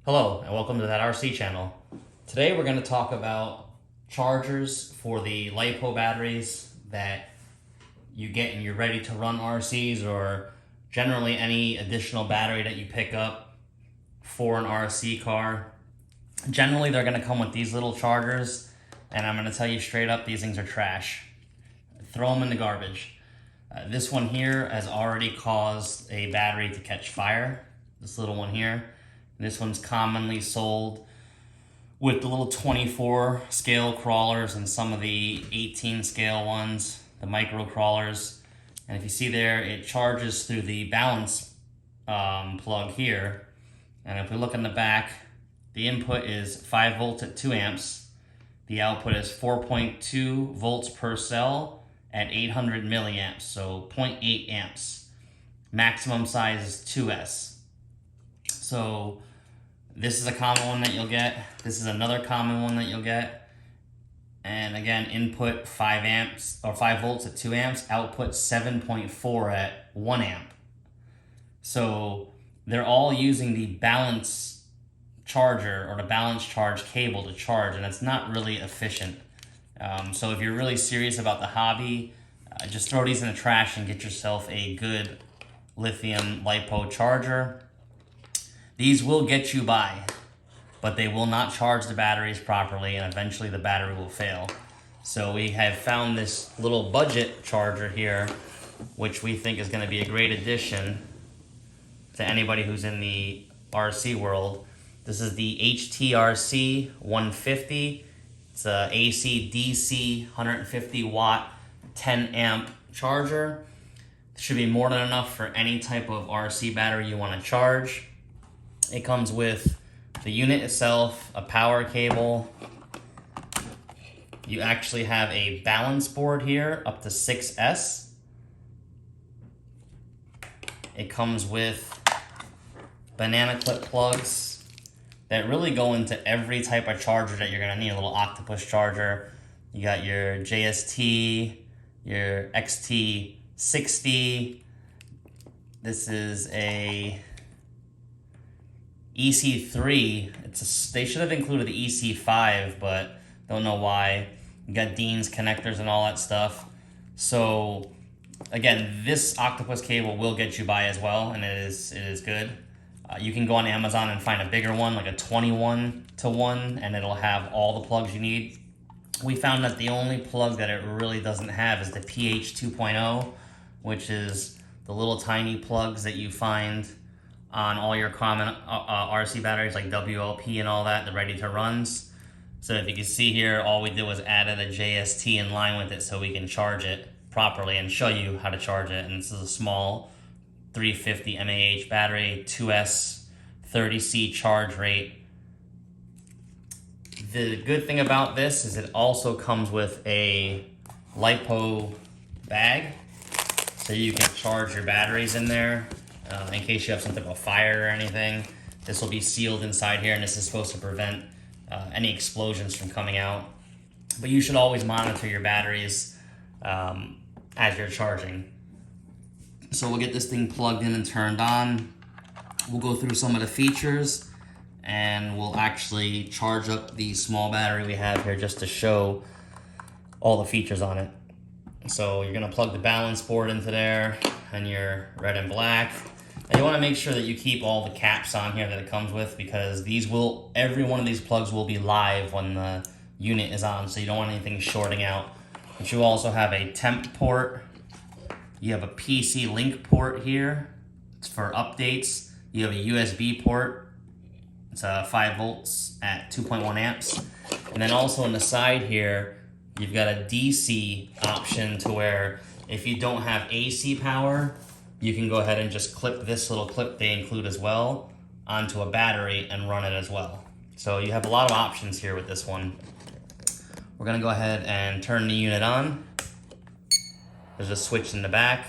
Hello and welcome to that RC channel. Today we're going to talk about chargers for the LiPo batteries that you get and you're ready to run RCs, or generally any additional battery that you pick up for an RC car. Generally they're going to come with these little chargers, and I'm going to tell you straight up, these things are trash. Throw them in the garbage. This one here has already caused a battery to catch fire. This little one here. This one's commonly sold with the little 24 scale crawlers and some of the 18 scale ones, the micro crawlers. And if you see there, it charges through the balance plug here. And if we look in the back, the input is 5 volts at 2 amps. The output is 4.2 volts per cell at 800 milliamps, so 0.8 amps. Maximum size is 2S. So this is a common one that you'll get. This is another common one that you'll get. And again, input 5 amps or 5 volts at 2 amps, output 7.4 at 1 amp. So they're all using the balance charger or the balance charge cable to charge, and it's not really efficient. So if you're really serious about the hobby, just throw these in the trash and get yourself a good lithium LiPo charger. These will get you by, but they will not charge the batteries properly, and eventually the battery will fail. So we have found this little budget charger here, which we think is going to be a great addition to anybody who's in the RC world. This is the Htrc 150. It's a AC/DC 150 watt 10 amp charger. It should be more than enough for any type of RC battery you want to charge. It comes with the unit itself, a power cable. You actually have a balance board here up to 6S. It comes with banana clip plugs that really go into every type of charger that you're gonna need. A little octopus charger. You got your JST, your XT60. This is a EC3. They should have included the EC5, but don't know why. You got Dean's connectors and all that stuff. So again, this octopus cable will get you by as well, and it is good. You can go on Amazon and find a bigger one, like a 21-to-1, and it'll have all the plugs you need. We found that the only plug that it really doesn't have is the PH 2.0, which is the little tiny plugs that you find on all your common RC batteries like WLP and all that, the ready to runs. So if you can see here, all we did was added a JST in line with it so we can charge it properly and show you how to charge it. And this is a small 350 mAh battery, 2S, 30C charge rate. The good thing about this is it also comes with a LiPo bag, so you can charge your batteries in there. In case you have some type of fire or anything. This will be sealed inside here, and this is supposed to prevent any explosions from coming out. But you should always monitor your batteries as you're charging. So we'll get this thing plugged in and turned on. We'll go through some of the features, and we'll actually charge up the small battery we have here just to show all the features on it. So you're gonna plug the balance board into there, and your red and black. And you want to make sure that you keep all the caps on here that it comes with, because every one of these plugs will be live when the unit is on, so you don't want anything shorting out. But you also have a temp port. You have a PC link port here. It's for updates. You have a USB port. It's 5 volts at 2.1 amps. And then also on the side here, you've got a DC option to where if you don't have AC power, you can go ahead and just clip this little clip they include as well onto a battery and run it as well. So you have a lot of options here with this one. We're gonna go ahead and turn the unit on. There's a switch in the back,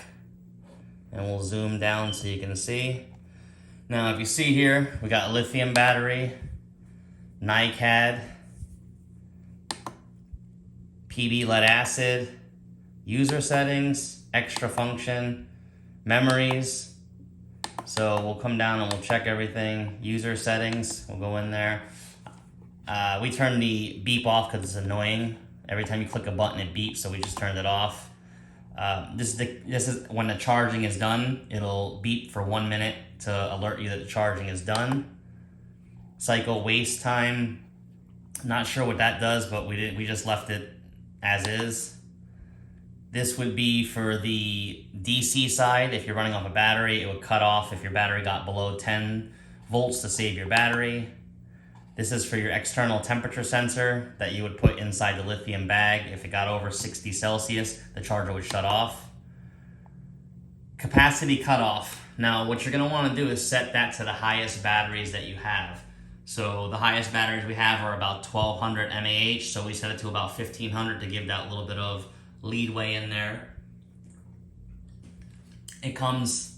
and we'll zoom down so you can see. Now if you see here, we got lithium battery, NiCad, PB lead acid, user settings, extra function, memories, So we'll come down and we'll check everything. User settings, we'll go in there. We turn the beep off because it's annoying. Every time you click a button, it beeps, so we just turned it off. This is when the charging is done. It'll beep for 1 minute to alert you that the charging is done. Cycle waste time. Not sure what that does, but we just left it as is. This would be for the DC side. If you're running off a battery, it would cut off if your battery got below 10 volts to save your battery. This is for your external temperature sensor that you would put inside the lithium bag. If it got over 60 Celsius, the charger would shut off. Capacity cutoff. Now, what you're gonna wanna do is set that to the highest batteries that you have. So the highest batteries we have are about 1200 mAh, so we set it to about 1500 to give that little bit of leadway in there. It comes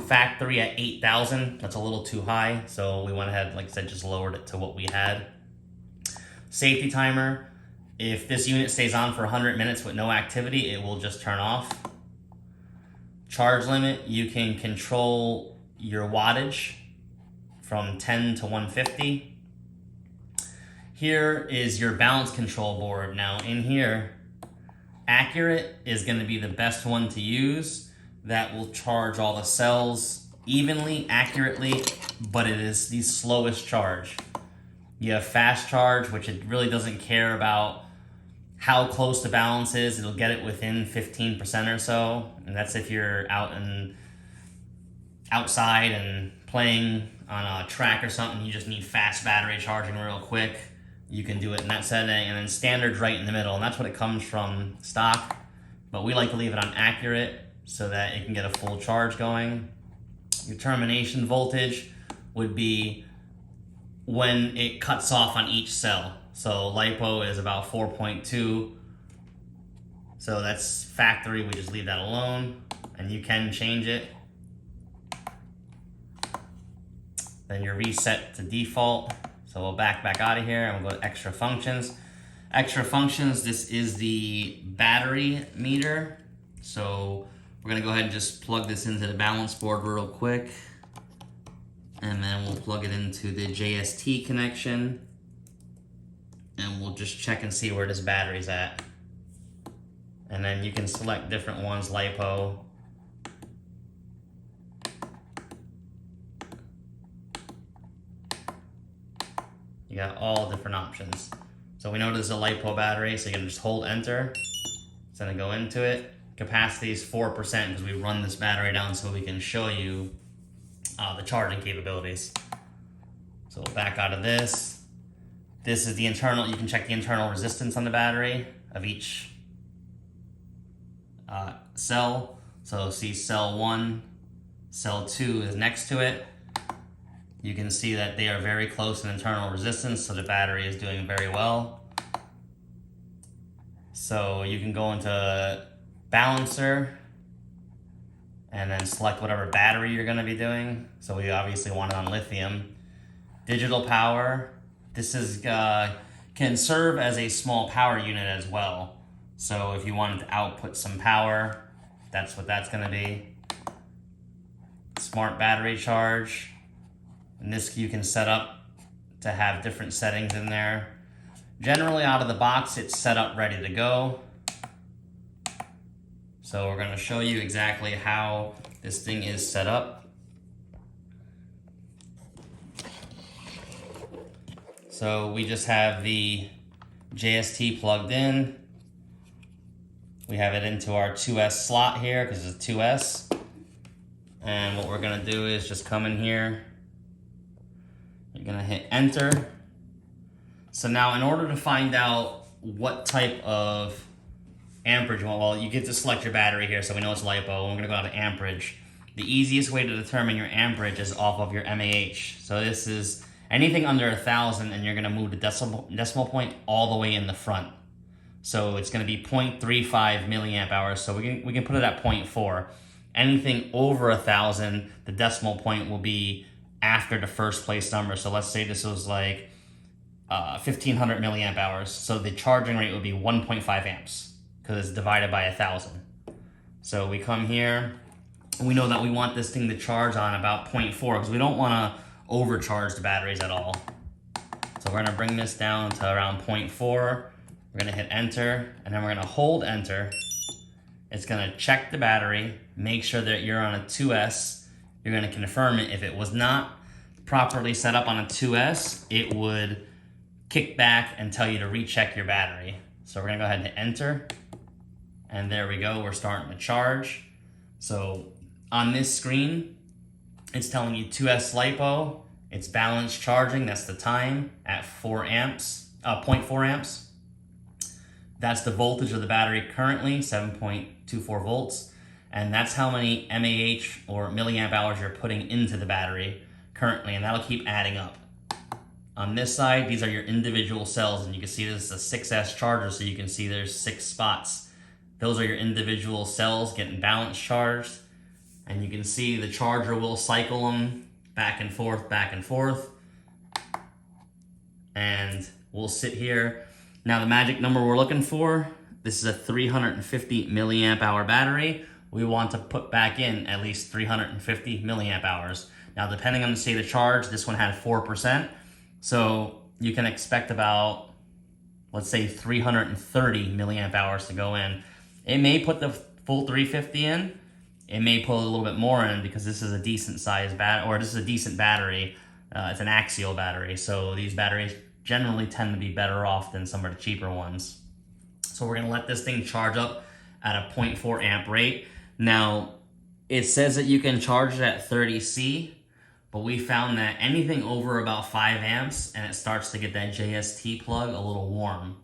factory at 8,000. That's a little too high, so we went ahead, like I said, just lowered it to what we had. Safety timer. If this unit stays on for 100 minutes with no activity, it will just turn off. Charge limit. You can control your wattage from 10 to 150. Here is your balance control board. Now in here, accurate is going to be the best one to use. That will charge all the cells evenly, accurately, but it is the slowest charge. You have fast charge, which it really doesn't care about how close the balance is. It'll get it within 15% or so, and that's if you're outside and playing on a track or something. You just need fast battery charging real quick. You can do it in that setting, and then standard's right in the middle, and that's what it comes from stock. But we like to leave it on accurate so that it can get a full charge going. Your termination voltage would be when it cuts off on each cell. So LiPo is about 4.2. So that's factory, we just leave that alone, and you can change it. Then your reset to default. So we'll back out of here and we'll go to extra functions. Extra functions, this is the battery meter. So we're gonna go ahead and just plug this into the balance board real quick. And then we'll plug it into the JST connection. And we'll just check and see where this battery's at. And then you can select different ones, LiPo. You got all different options. So we know this is a LiPo battery, so you can just hold enter. It's gonna go into it. Capacity is 4% because we run this battery down so we can show you the charging capabilities. So we'll back out of this. This is the internal, you can check the internal resistance on the battery of each cell. So see cell 1, cell 2 is next to it. You can see that they are very close in internal resistance, so the battery is doing very well. So you can go into balancer and then select whatever battery you're going to be doing. So we obviously want it on lithium. Digital power. This is can serve as a small power unit as well. So if you wanted to output some power, that's what that's going to be. Smart battery charge. And this you can set up to have different settings in there. Generally out of the box, it's set up ready to go. So we're going to show you exactly how this thing is set up. So we just have the JST plugged in. We have it into our 2S slot here because it's a 2S. And what we're going to do is just come in here. You're going to hit enter. So now in order to find out what type of amperage, well, you get to select your battery here, so we know it's LiPo. We're going to go down to amperage. The easiest way to determine your amperage is off of your mAh. So this is anything under 1,000, and you're going to move the decimal point all the way in the front. So it's going to be 0.35 milliamp hours. So we can put it at 0.4. Anything over 1,000, the decimal point will be after the first place number. So let's say this was like 1,500 milliamp hours. So the charging rate would be 1.5 amps because it's divided by 1,000. So we come here we know that we want this thing to charge on about 0.4 because we don't want to overcharge the batteries at all. So we're going to bring this down to around 0.4. We're going to hit enter, and then we're going to hold enter. It's going to check the battery, make sure that you're on a 2S. You're going to confirm it. If it was not properly set up on a 2S, it would kick back and tell you to recheck your battery. So we're going to go ahead and hit enter. And there we go. We're starting to charge. So on this screen, it's telling you 2S LiPo. It's balanced charging. That's the time at 4 amps, 0.4 amps. That's the voltage of the battery currently, 7.24 volts. And that's how many mAh or milliamp hours you're putting into the battery currently, and that'll keep adding up. On this side, these are your individual cells, and you can see this is a 6S charger, so you can see there's 6 spots. Those are your individual cells getting balanced charged, and you can see the charger will cycle them back and forth, and we'll sit here. Now the magic number we're looking for, this is a 350 milliamp hour battery. We want to put back in at least 350 milliamp hours. Now, depending on the state of charge, this one had 4%. So you can expect about, let's say, 330 milliamp hours to go in. It may put the full 350 in. It may put a little bit more in because this is a decent sized battery, or this is a decent battery. It's an axial battery. So these batteries generally tend to be better off than some of the cheaper ones. So we're gonna let this thing charge up at a 0.4 amp rate. Now, it says that you can charge it at 30C, but we found that anything over about 5 amps and it starts to get that JST plug a little warm.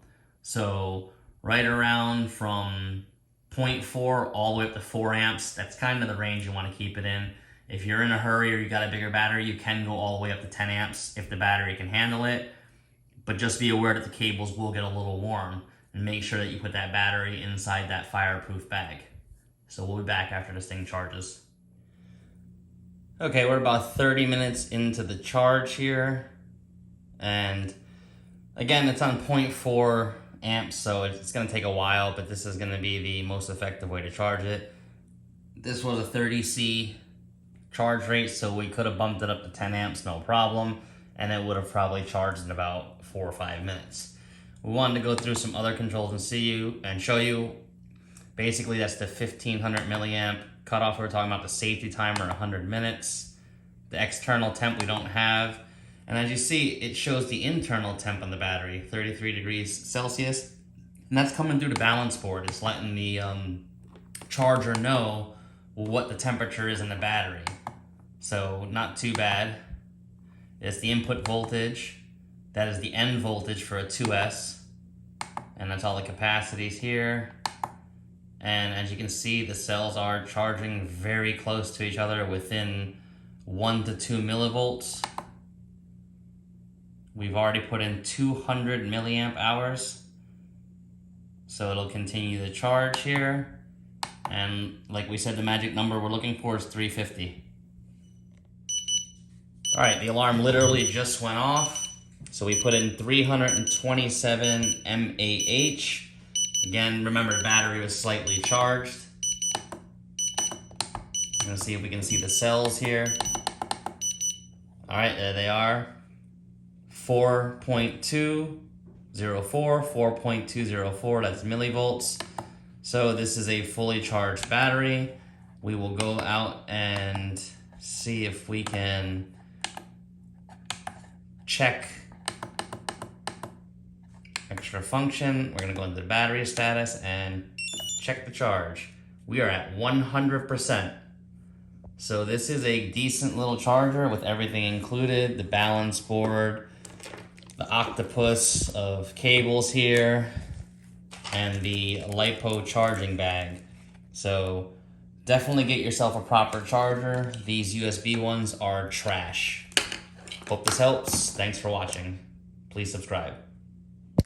So right around from 0.4 all the way up to 4 amps, that's kind of the range you want to keep it in. If you're in a hurry or you got a bigger battery, you can go all the way up to 10 amps if the battery can handle it. But just be aware that the cables will get a little warm, and make sure that you put that battery inside that fireproof bag. So we'll be back after this thing charges. Okay, we're about 30 minutes into the charge here. And again, it's on 0.4 amps, so it's gonna take a while, but this is gonna be the most effective way to charge it. This was a 30C charge rate, so we could have bumped it up to 10 amps, no problem. And it would have probably charged in about 4 or 5 minutes. We wanted to go through some other controls and show you. Basically, that's the 1500 milliamp cutoff. We were talking about the safety timer, 100 minutes. The external temp we don't have. And as you see, it shows the internal temp on the battery, 33 degrees Celsius. And that's coming through the balance board. It's letting the charger know what the temperature is in the battery. So not too bad. It's the input voltage. That is the end voltage for a 2S. And that's all the capacities here. And as you can see, the cells are charging very close to each other within 1 to 2 millivolts. We've already put in 200 milliamp hours. So it'll continue to charge here. And like we said, the magic number we're looking for is 350. All right, the alarm literally just went off. So we put in 327 mAh. Again, remember the battery was slightly charged. Let's see if we can see the cells here. All right, there they are. 4.204, 4.204, that's millivolts. So this is a fully charged battery. We will go out and see if we can check extra function. We're gonna go into the battery status and check the charge. We are at 100%. So this is a decent little charger with everything included, the balance board, the octopus of cables here, and the LiPo charging bag. So definitely get yourself a proper charger. These USB ones are trash. Hope this helps. Thanks for watching. Please subscribe.